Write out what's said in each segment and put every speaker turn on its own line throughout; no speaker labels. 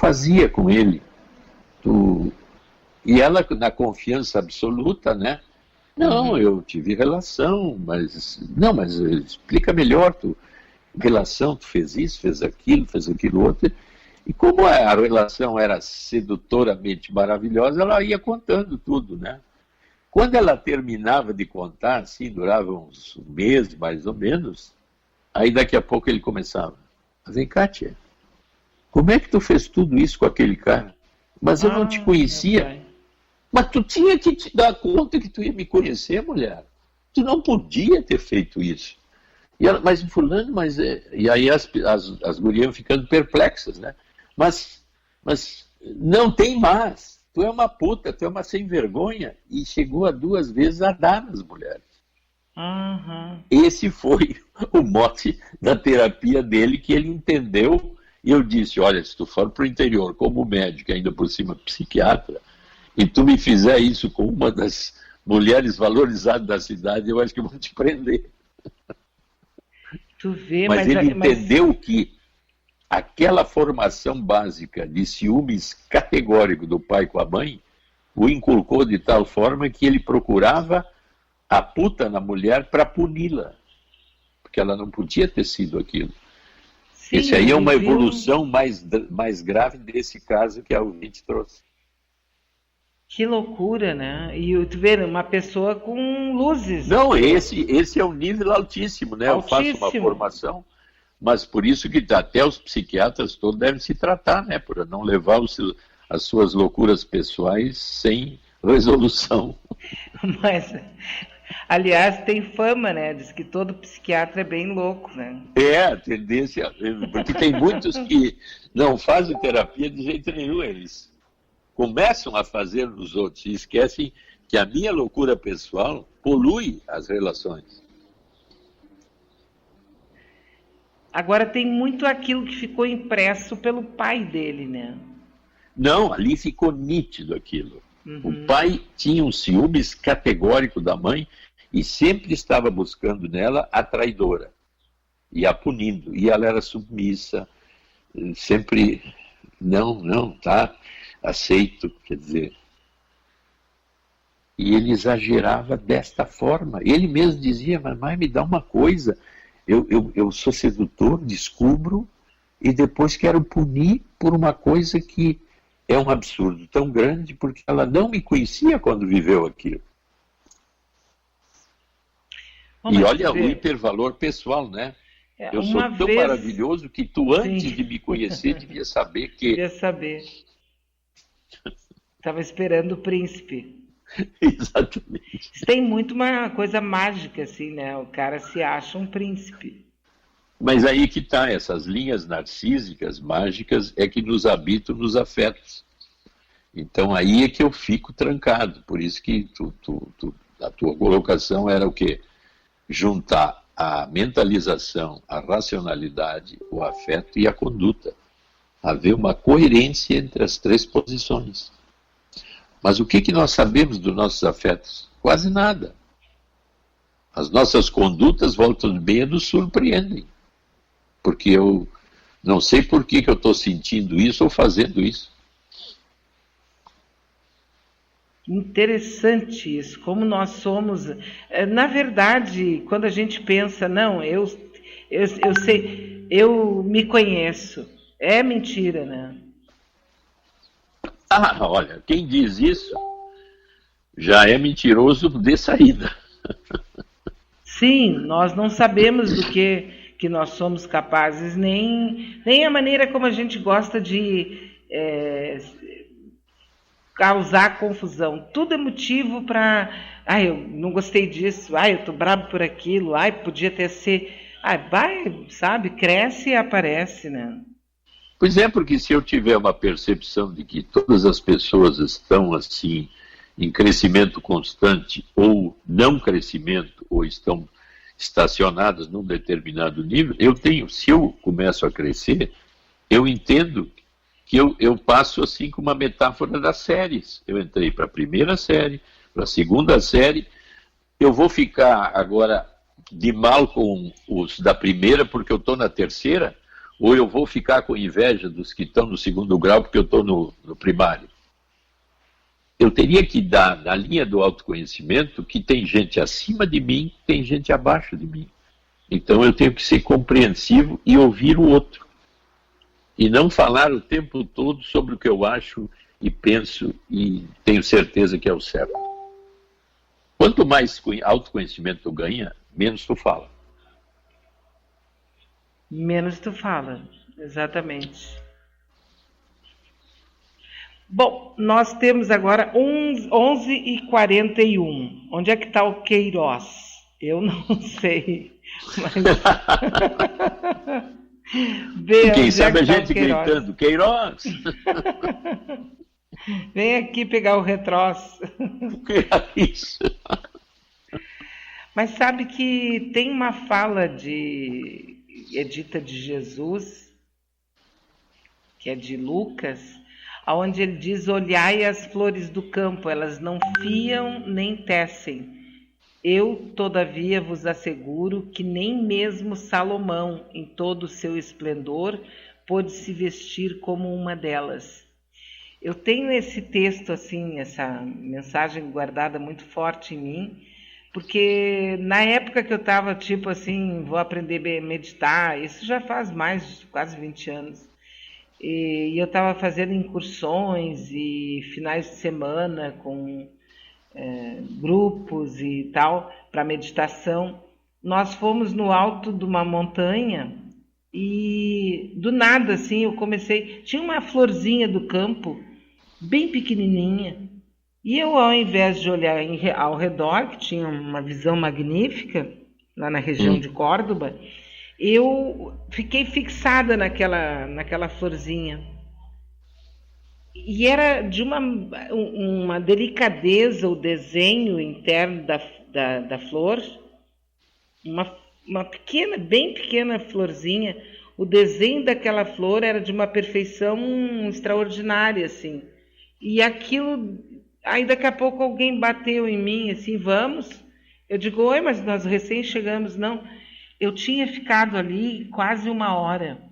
fazia com ele? E ela, na confiança absoluta, né? Não, eu tive relação, mas... Não, mas explica melhor, relação, tu fez isso, fez aquilo outro. E como a relação era sedutoramente maravilhosa, ela ia contando tudo, né? Quando ela terminava de contar, assim, durava uns meses, mais ou menos, aí daqui a pouco ele começava. Vem cá, tia, como é que tu fez tudo isso com aquele cara? Mas eu não te conhecia. Mas tu tinha que te dar conta que tu ia me conhecer, mulher. Tu não podia ter feito isso. E ela, mas fulano, mas... E aí as gurias iam ficando perplexas, né? Mas não tem mais. Tu é uma puta, tu é uma sem vergonha. E chegou a 2 vezes a dar nas mulheres. Esse foi o mote da terapia dele, que ele entendeu. E eu disse, olha, se tu for para o interior como médico, ainda por cima psiquiatra, e tu me fizer isso com uma das mulheres valorizadas da cidade, eu acho que eu vou te prender.
Tu vê,
mas ele entendeu que aquela formação básica de ciúmes categórico do pai com a mãe o inculcou de tal forma que ele procurava a puta na mulher para puni-la, porque ela não podia ter sido aquilo. Sim, esse aí é uma evolução mais grave desse caso que a ouvinte trouxe.
Que loucura, né? E tu vê, uma pessoa com luzes.
Não, esse é um nível altíssimo, né? Altíssimo. Eu faço uma formação, mas por isso que até os psiquiatras todos devem se tratar, né? Para não levar as suas loucuras pessoais sem resolução.
Mas, aliás, tem fama, né? Diz que todo psiquiatra é bem louco, né?
A tendência, porque tem muitos que não fazem terapia de jeito nenhum, eles começam a fazer nos outros e esquecem que a minha loucura pessoal polui as relações.
Agora tem muito aquilo que ficou impresso pelo pai dele, né?
Não, ali ficou nítido aquilo. O pai tinha um ciúmes categórico da mãe e sempre estava buscando nela a traidora e a punindo. E ela era submissa, sempre, não, tá... aceito, quer dizer. E ele exagerava desta forma. Ele mesmo dizia, mamãe, me dá uma coisa, eu sou sedutor, descubro, e depois quero punir por uma coisa que é um absurdo tão grande, porque ela não me conhecia quando viveu aquilo. E olha o hipervalor pessoal, né? Eu sou tão maravilhoso que tu, antes de me conhecer, devia saber que...
Devia saber. Estava esperando o príncipe.
Exatamente.
Tem muito uma coisa mágica, assim, né? O cara se acha um príncipe.
Mas aí que está, essas linhas narcísicas, mágicas, é que nos habitam nos afetos. Então aí é que eu fico trancado. Por isso que a tua colocação era o quê? Juntar a mentalização, a racionalidade, o afeto e a conduta. Haver uma coerência entre as 3 posições. Mas o que nós sabemos dos nossos afetos? Quase nada. As nossas condutas, voltam bem, nos surpreendem. Porque eu não sei por que eu estou sentindo isso ou fazendo isso.
Interessante isso, como nós somos... Na verdade, quando a gente pensa, não, eu sei, eu me conheço, é mentira, né?
Olha, quem diz isso já é mentiroso de saída.
Sim, nós não sabemos do que nós somos capazes, nem a maneira como a gente gosta de causar confusão. Tudo é motivo para... eu não gostei disso, eu tô bravo por aquilo, podia ter sido... vai, sabe, cresce e aparece, né?
Pois é, porque se eu tiver uma percepção de que todas as pessoas estão assim, em crescimento constante, ou não crescimento, ou estão estacionadas num determinado nível, se eu começo a crescer, eu entendo que eu passo assim com uma metáfora das séries. Eu entrei para a primeira série, para a segunda série, eu vou ficar agora de mal com os da primeira, porque eu estou na terceira. ou eu vou ficar com inveja dos que estão no segundo grau porque eu estou no primário. Eu teria que dar na linha do autoconhecimento que tem gente acima de mim, tem gente abaixo de mim. Então eu tenho que ser compreensivo e ouvir o outro. E não falar o tempo todo sobre o que eu acho e penso e tenho certeza que é o certo. Quanto mais autoconhecimento tu ganha, menos tu fala.
Menos tu fala, exatamente. Bom, nós temos agora 11h41. Onde é que está o Queiroz? Eu não sei. Mas...
Quem sabe a gente gritando, Queiroz!
Vem aqui pegar o retroço.
Que é isso?
Mas sabe que tem uma fala de Edita de Jesus, que é de Lucas, onde ele diz: olhai as flores do campo, elas não fiam nem tecem. Eu, todavia, vos asseguro que nem mesmo Salomão, em todo o seu esplendor, pôde se vestir como uma delas. Eu tenho esse texto, assim, essa mensagem guardada muito forte em mim, porque na época que eu estava, tipo assim, vou aprender a meditar, isso já faz mais de quase 20 anos, e eu estava fazendo incursões e finais de semana com grupos e tal, para meditação. Nós fomos no alto de uma montanha e do nada, assim, eu comecei... Tinha uma florzinha do campo, bem pequenininha, e eu, ao invés de olhar ao redor, que tinha uma visão magnífica, lá na região de Córdoba, eu fiquei fixada naquela florzinha. E era de uma delicadeza o desenho interno da flor, uma pequena, bem pequena florzinha. O desenho daquela flor era de uma perfeição extraordinária, assim. E aquilo, aí daqui a pouco alguém bateu em mim, assim, vamos? Eu digo, oi, mas nós recém chegamos. Não, eu tinha ficado ali quase 1 hora.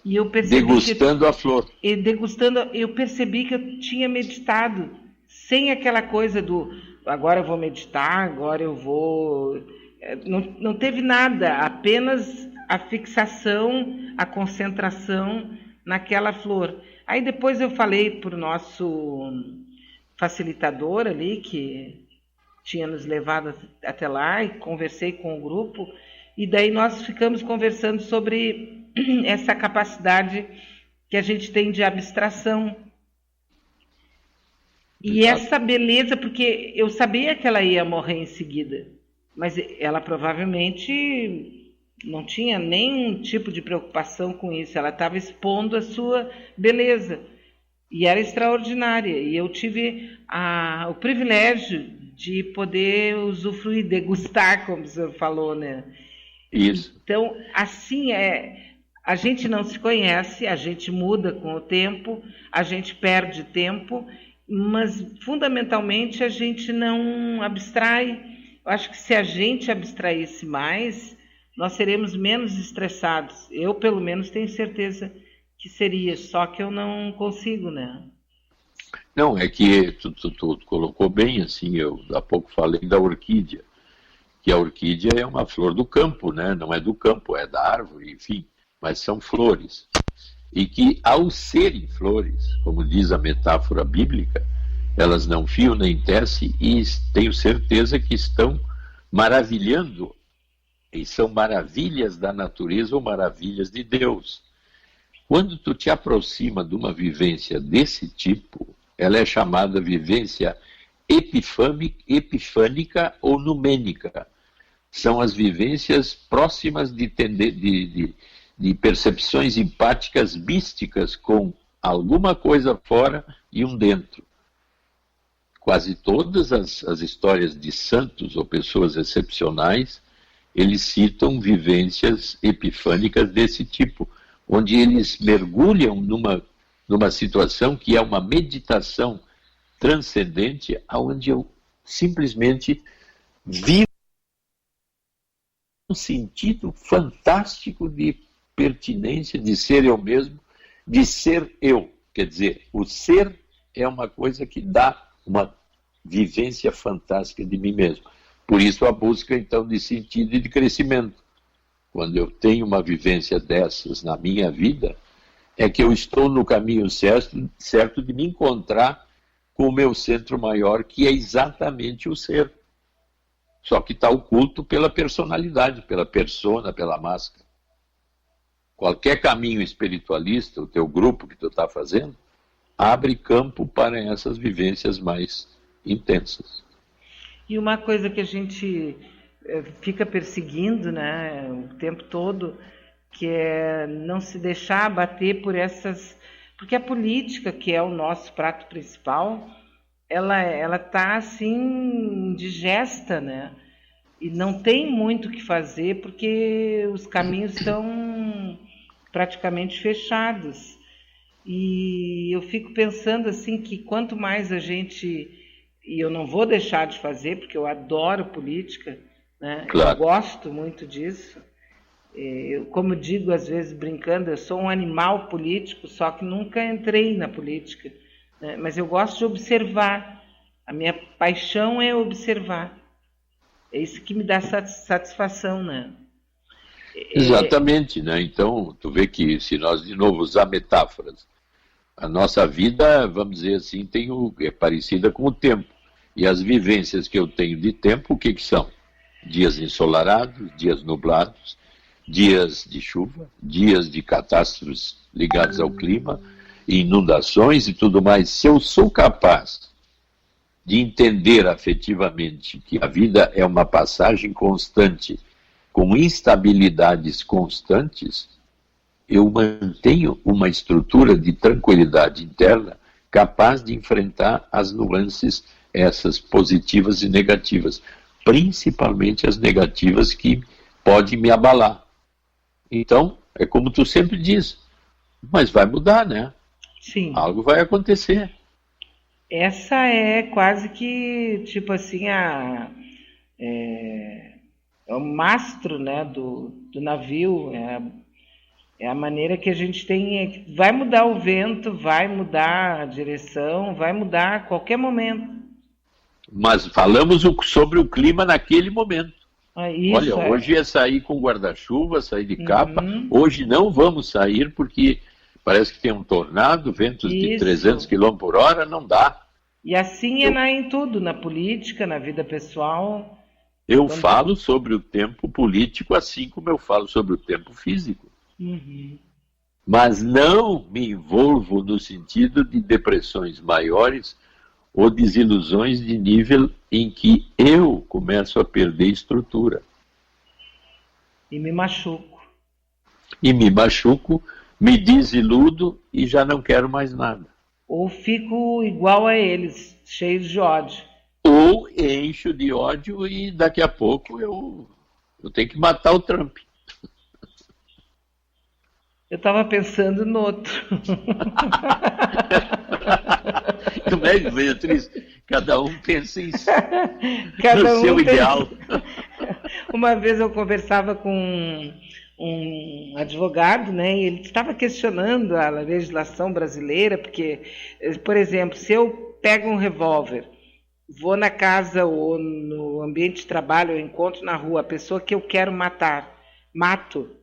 E eu percebi
degustando a flor.
E degustando, eu percebi que eu tinha meditado, sem aquela coisa do agora eu vou meditar, agora eu vou... Não teve nada, apenas a fixação, a concentração naquela flor. Aí depois eu falei para o nosso facilitador ali, que tinha nos levado até lá, e conversei com o grupo, e daí nós ficamos conversando sobre essa capacidade que a gente tem de abstração. E essa beleza, porque eu sabia que ela ia morrer em seguida, mas ela provavelmente não tinha nenhum tipo de preocupação com isso, ela estava expondo a sua beleza, e era extraordinária, e eu tive o privilégio de poder usufruir, degustar, como o senhor falou, né?
Isso.
Então, assim a gente não se conhece, a gente muda com o tempo, a gente perde tempo, mas fundamentalmente a gente não abstrai. Eu acho que se a gente abstraísse mais, nós seremos menos estressados. Eu, pelo menos, tenho certeza que seria, só que eu não consigo, né?
Não, é que tu colocou bem, assim, eu há pouco falei da orquídea, que a orquídea é uma flor do campo, né? Não é do campo, é da árvore, enfim, mas são flores. E que, ao serem flores, como diz a metáfora bíblica, elas não fiam nem tecem, e tenho certeza que estão maravilhando, e são maravilhas da natureza ou maravilhas de Deus. Quando tu te aproxima de uma vivência desse tipo, ela é chamada vivência epifânica ou numênica. São as vivências próximas de percepções empáticas místicas com alguma coisa fora e um dentro. Quase todas as histórias de santos ou pessoas excepcionais, eles citam vivências epifânicas desse tipo, onde eles mergulham numa situação que é uma meditação transcendente, onde eu simplesmente vivo um sentido fantástico de pertinência de ser eu mesmo, de ser eu. Quer dizer, o ser é uma coisa que dá uma vivência fantástica de mim mesmo. Por isso a busca, então, de sentido e de crescimento. Quando eu tenho uma vivência dessas na minha vida, é que eu estou no caminho certo de me encontrar com o meu centro maior, que é exatamente o ser. Só que está oculto pela personalidade, pela persona, pela máscara. Qualquer caminho espiritualista, o teu grupo que tu está fazendo, abre campo para essas vivências mais intensas.
E uma coisa que a gente fica perseguindo, né, o tempo todo, que é não se deixar abater por essas... Porque a política, que é o nosso prato principal, ela tá assim indigesta, né? E não tem muito o que fazer porque os caminhos estão praticamente fechados. E eu fico pensando assim que quanto mais a gente... E eu não vou deixar de fazer, porque eu adoro política, né?
Claro.
Eu gosto muito disso. Eu, como digo às vezes brincando, eu sou um animal político, só que nunca entrei na política, né? Mas eu gosto de observar. A minha paixão é observar. É isso que me dá satisfação, né?
Exatamente, né? Então, tu vê que se nós de novo usar metáforas, a nossa vida, vamos dizer assim, é parecida com o tempo. E as vivências que eu tenho de tempo, o que são? Dias ensolarados, dias nublados, dias de chuva, dias de catástrofes ligadas ao clima, inundações e tudo mais. Se eu sou capaz de entender afetivamente que a vida é uma passagem constante, com instabilidades constantes, eu mantenho uma estrutura de tranquilidade interna capaz de enfrentar as nuances, essas positivas e negativas, principalmente as negativas que podem me abalar. Então, é como tu sempre diz, mas vai mudar, né?
Sim.
Algo vai acontecer.
Essa é quase que, tipo assim, é o mastro, né, do navio, é a maneira que a gente tem. Vai mudar o vento, vai mudar a direção, vai mudar a qualquer momento.
Mas falamos sobre o clima naquele momento.
Isso,
olha, hoje é sair com guarda-chuva, sair de capa. Hoje não vamos sair porque parece que tem um tornado, ventos de 300 km por hora, não dá.
E assim em tudo, na política, na vida pessoal.
Eu falo sobre o tempo político assim como eu falo sobre o tempo físico. Mas não me envolvo no sentido de depressões maiores ou desilusões de nível em que eu começo a perder estrutura.
E me machuco.
Me desiludo e já não quero mais nada.
Ou fico igual a eles, cheio de ódio.
Ou encho de ódio e daqui a pouco eu tenho que matar o Trump.
Eu estava pensando no outro.
Como é que Beatriz? Cada um pensa em no seu ideal.
Uma vez eu conversava com um advogado, né, e ele estava questionando a legislação brasileira, porque, por exemplo, se eu pego um revólver, vou na casa ou no ambiente de trabalho, eu encontro na rua a pessoa que eu quero matar, mato.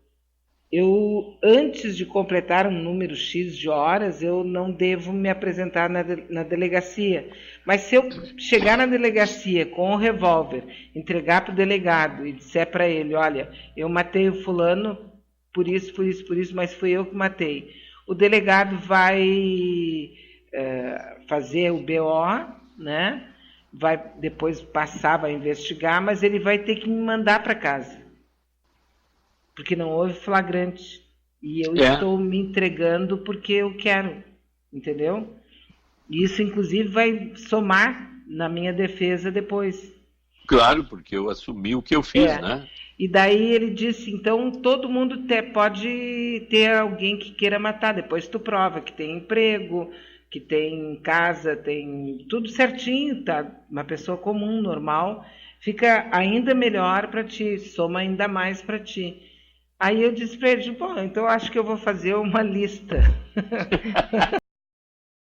Eu, antes de completar um número X de horas, eu não devo me apresentar na delegacia. Mas se eu chegar na delegacia com o revólver, entregar para o delegado e disser para ele, olha, eu matei o fulano por isso, mas fui eu que matei. O delegado vai fazer o BO, né? Vai depois passar, vai investigar, mas ele vai ter que me mandar para casa. Porque não houve flagrante. E eu estou me entregando porque eu quero, entendeu? E isso, inclusive, vai somar na minha defesa depois.
Claro, porque eu assumi o que eu fiz, né?
E daí ele disse, então, todo mundo pode ter alguém que queira matar. Depois tu prova que tem emprego, que tem casa, tem tudo certinho, tá? Uma pessoa comum, normal. Fica ainda melhor para ti, soma ainda mais para ti. Aí eu disse para ele, bom, então eu acho que eu vou fazer uma lista.